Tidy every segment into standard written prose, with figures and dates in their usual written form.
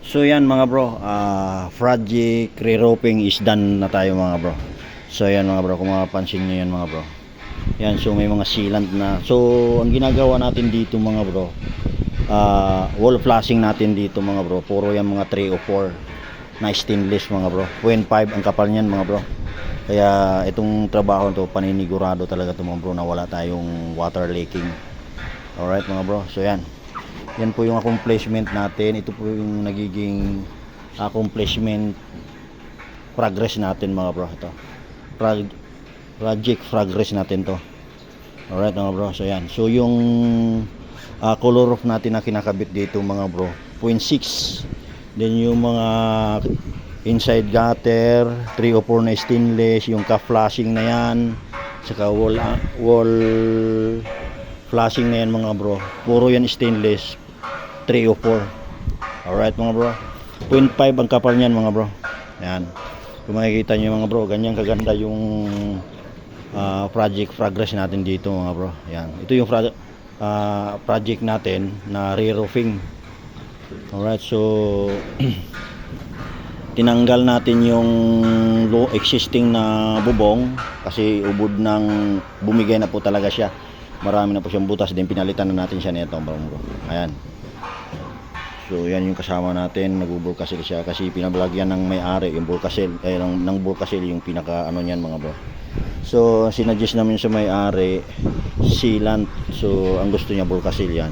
So yan mga bro, project re-roping is done na tayo mga bro. So yan mga bro, kung mapapansin nyo yan mga bro. Yan, so may mga sealant na. So ang ginagawa natin dito mga bro, wall flashing natin dito mga bro. Puro yan mga 3 o 4 na stainless mga bro. 0.5 ang kapal niyan mga bro. Kaya itong trabaho to paninigurado talaga to mga bro na wala tayong water leaking. Alright mga bro, so yan. Yan po yung accomplishment natin. Ito po yung nagiging accomplishment progress natin mga bro. Ito project progress natin to. Alright mga bro, so yan. So yung color roof natin na kinakabit dito mga bro, 0.6. Then yung mga inside gutter 3 o 4 na stainless, yung ka flashing na yan, saka wall flashing na yan mga bro, puro yan stainless 3 o 4. Alright mga bro, 0.5 ang kapal niyan mga bro. Yan, kung makikita nyo mga bro, ganyan kaganda yung project progress natin dito mga bro. Yan, ito yung project natin na re-roofing. Alright, so tinanggal natin yung existing na bubong kasi ubod ng bumigay na po talaga siya. Marami na po siyang butas, din pinalitan na natin siya nito bro. Ayan. So yan yung kasama natin, nagbuburkasil siya kasi pinabalagyan ng may-ari yung burkasil, ng burkasil yung pinaka ano niyan mga bro. So sinadjust namin sa may-ari sealant. So ang gusto niya burkasil yan.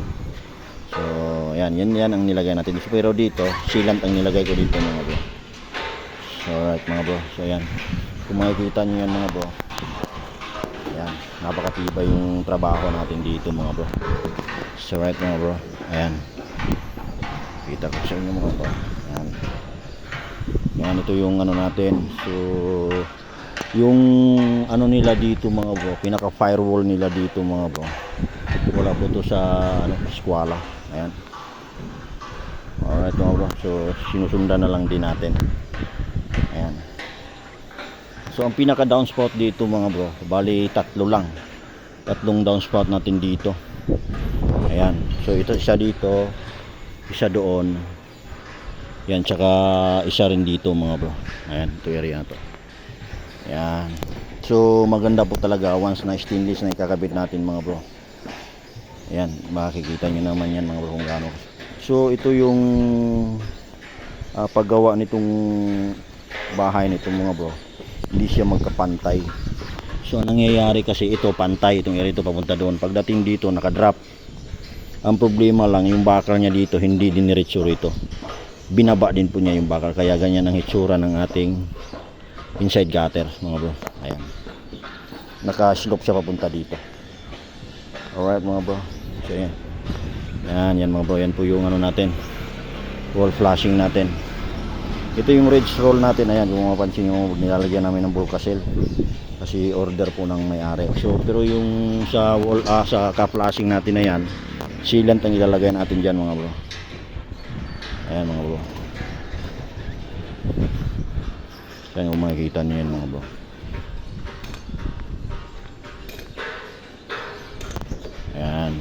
So yan ang nilagay natin. Pero dito sealant ang nilagay ko dito mga bro. So alright mga bro, so yan, kung makikita nyo yan mga bro, yan, napakatibay yung trabaho natin dito mga bro. So alright mga bro, ayan, kita ko sa inyo mga bro. Ayan. Yan, ito yung ano natin. So yung ano nila dito mga bro, pinaka firewall nila dito mga bro, wala po to sa ano, eskwela. Ayan. Alright mga bro, so sinusundan na lang din natin. Ayan. So ang pinaka downspout dito mga bro, bali tatlong downspout natin dito. Ayan, so ito isa dito, isa doon, yan, tsaka isa rin dito mga bro. Ayan, ito area na to. Ayan, so maganda po talaga once na stainless na ikakabit natin mga bro. Ayan, makikita nyo naman yan mga bro kung gaano. So ito yung paggawa nitong bahay nito mga bro, hindi siya magkapantay. So nangyayari kasi ito pantay, itong area ito papunta doon, pagdating dito nakadrop. Ang problema lang yung bakal niya dito hindi diniretso rito, binaba din po niya yung bakal, kaya ganyan ang hitsura ng ating inside gutter mga bro. Ayan, naka-slope siya papunta dito. Alright mga bro, so yan mga bro, yan po yung ano natin, wall flashing natin. Ito yung ridge roll natin. Ayan, kung mapansin nyo, nilalagyan namin ng burkasil kasi order po ng may-ari. So pero yung sa wall, sa ka-flashing natin na yan, sealant ang ilalagay natin dyan mga bro. Ayan mga bro, ayan, kung makikita nyo yan mga bro. Ayan,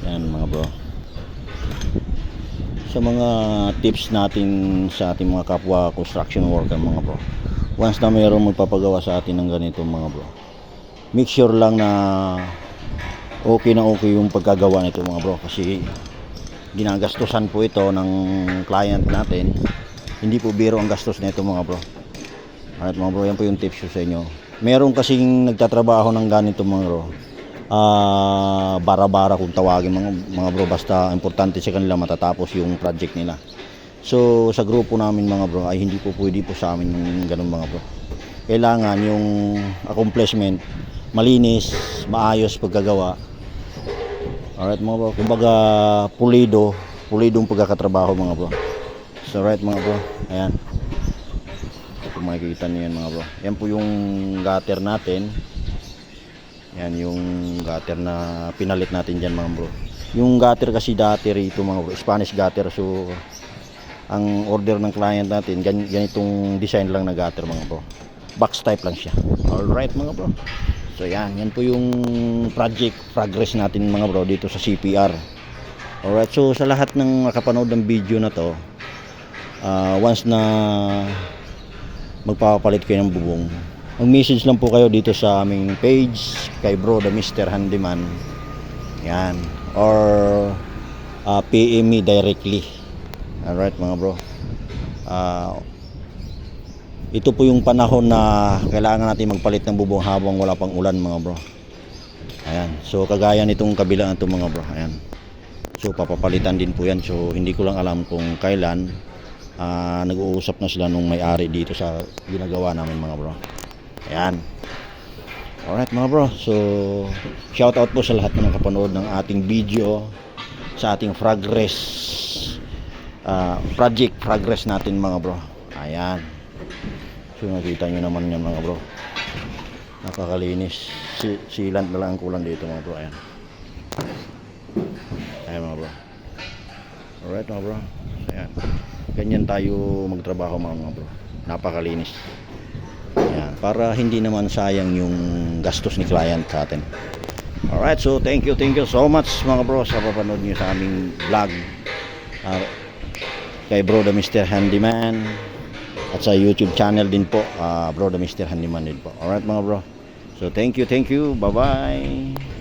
ayan mga bro. Sa mga tips natin sa ating mga kapwa construction worker mga bro, once na mayroong magpapagawa sa atin ng ganito mga bro, make sure lang na okay yung pagkagawa nito mga bro, kasi ginagastusan po ito ng client natin, hindi po biro ang gastos nito mga bro. Alright mga bro, yan po yung tips ko sa inyo. Meron kasing nagtatrabaho ng ganito mga bro, bara-bara kung tawagin mga bro, basta importante sa kanila matatapos yung project nila. So sa grupo namin mga bro ay hindi po pwede po sa amin yung ganun mga bro. Kailangan yung accomplishment malinis, maayos pagkagawa. Alright mga bro, kumbaga pulidong pagkakatrabaho mga bro. So right mga bro, ayan, kung makikita niyo yan mga bro, yan po yung gutter natin. Yan yung gutter na pinalit natin dyan mga bro. Yung gutter kasi dati rito mga bro, Spanish gutter. So ang order ng client natin ganitong design lang na gutter mga bro, box type lang siya. Alright mga bro, so yan po yung project progress natin mga bro dito sa CPR. Alright, so sa lahat ng nakapanood ng video na to, once na magpapapalit kayo ng bubong, mag-message lang po kayo dito sa aming page kay Bro the Mr. Handyman. Yan. Or PM me directly. Alright mga bro. Ito po yung panahon na kailangan natin magpalit ng bubong habang wala pang ulan mga bro. Ayan. So kagaya nitong kabila na ito mga bro. Ayan. So papapalitan din po yan. So hindi ko lang alam kung kailan. Nag-uusap na sila nung may-ari dito sa ginagawa namin mga bro. Ayan. Alright mga bro. So shout out po sa lahat na nakapanood ng ating video sa ating project progress natin mga bro. Ayan. So nakita nyo naman yan mga bro. Napakalinis. Sealant na lang ang kulang dito mga bro. Ayan. Ayan mga bro. Alright mga bro. Ayan. Ganyan tayo magtrabaho mga bro. Napakalinis. Ayan. Para hindi naman sayang yung gastos ni client sa atin. Alright. So thank you so much mga bro sa papanood nyo sa aming vlog. Kay Bro the Mr. Handyman. At sa YouTube channel din po. Bro the Mr. Handyman din po. Alright mga bro. So thank you. Bye bye.